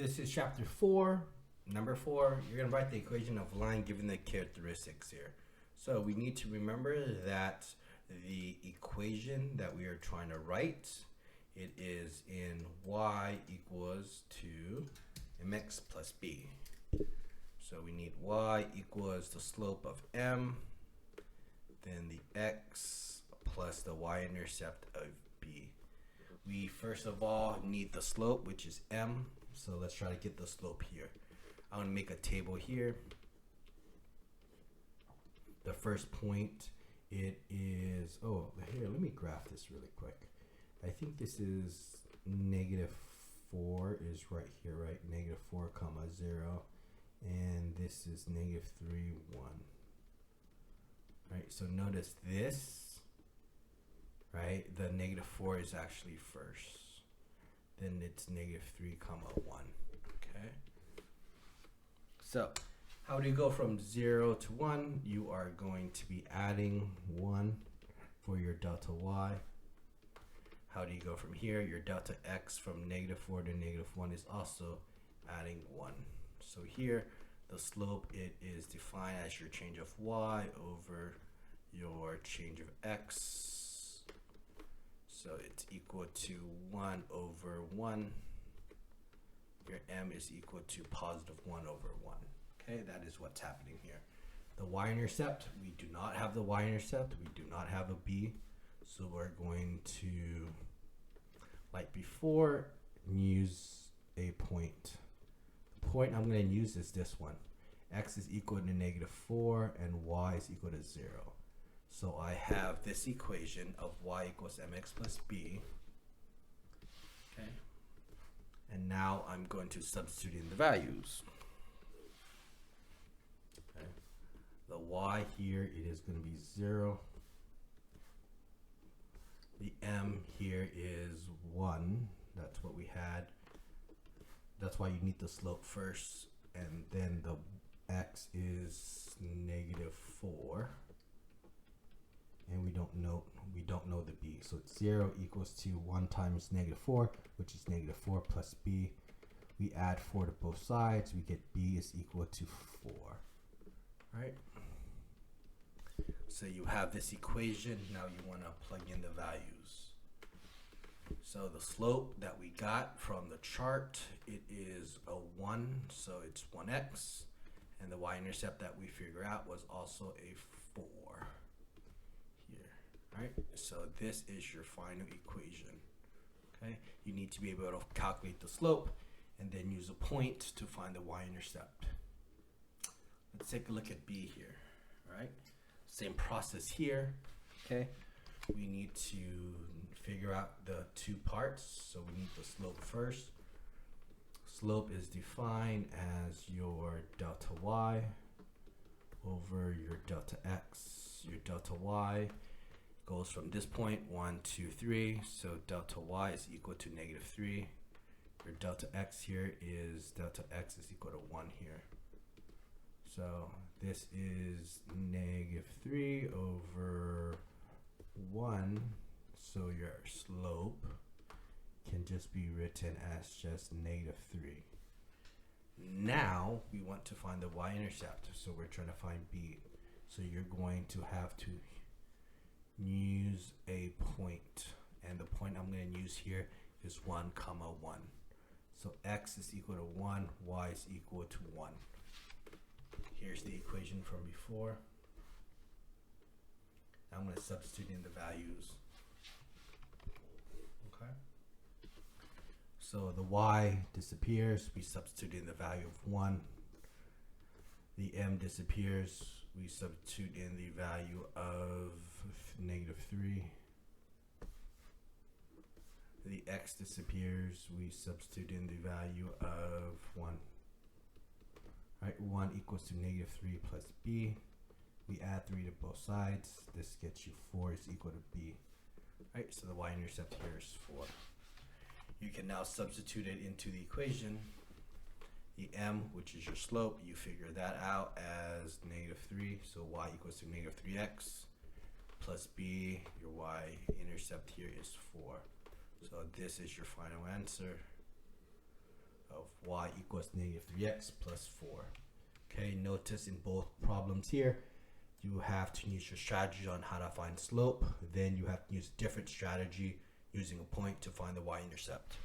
This is chapter 4, number 4. You're going to write the equation of line given the characteristics here. So we need to remember that the equation that we are trying to write, it is in y equals to mx plus b. So we need y equals the slope of m, then the x plus the y-intercept of b. We first of all need the slope, which is m. So let's try to get the slope here. I'm going to make a table here. The first point, it is, oh, here, let me graph this really quick. I think this is -4 is right here, right? -4 comma 0. And this is -3, 1. Right, so notice this, right? The -4 is actually first. Then it's -3 comma 1. Okay. So how do you go from 0 to 1? You are going to be adding 1 for your delta y. How do you go from here? Your delta x from -4 to -1 is also adding 1. So here, the slope, it is defined as your change of y over your change of x. So it's equal to 1 over 1. Your m is equal to positive 1 over 1. Okay, that is what's happening here. The y-intercept, we do not have the y-intercept. We do not have a b. So we're going to, like before, use a point. The point I'm going to use is this one. X is equal to -4 and y is equal to 0. So I have this equation of y equals mx plus b. Okay. And now I'm going to substitute in the values. Okay. The y here, it is going to be 0. The m here is 1. That's what we had. That's why you need the slope first. And then the x is -4. And we don't know the b. So it's 0 equals to 1 times -4, which is -4 plus b. We add 4 to both sides. We get b is equal to 4. Right? So you have this equation. Now you want to plug in the values. So the slope that we got from the chart, it is a 1. So it's 1x. And the y-intercept that we figure out was also a 4. Right, so this is your final equation. Okay, you need to be able to calculate the slope and then use a point to find the y-intercept. Let's take a look at b here. Right, same process here. Okay, we need to figure out the two parts. So we need the slope first. Slope is defined as your delta y over your delta x. Your delta y goes from this point 1, 2, 3. So delta y is equal to -3. Your delta x here is delta x is equal to 1 here. So this is -3 over 1. So your slope can just be written as just -3. Now we want to find the y-intercept. So we're trying to find b. So you're going to have to use a point, and the point I'm going to use here is 1 comma 1. So x is equal to 1, y is equal to 1. Here's the equation from before. Now I'm going to substitute in the values. Okay. So the y disappears, we substitute in the value of 1. The m disappears, we substitute in the value of -3. The x disappears, we substitute in the value of 1. Right, 1 equals to -3 plus b. We add 3 to both sides. This gets you 4 is equal to b. Right, so the y-intercept here is 4. You can now substitute it into the equation. The m, which is your slope, you figure that out as -3. So y equals to -3x plus b. Your y-intercept here is 4. So this is your final answer of y equals negative 3x plus 4. Okay, notice in both problems here, you have to use your strategy on how to find slope. Then you have to use a different strategy using a point to find the y-intercept.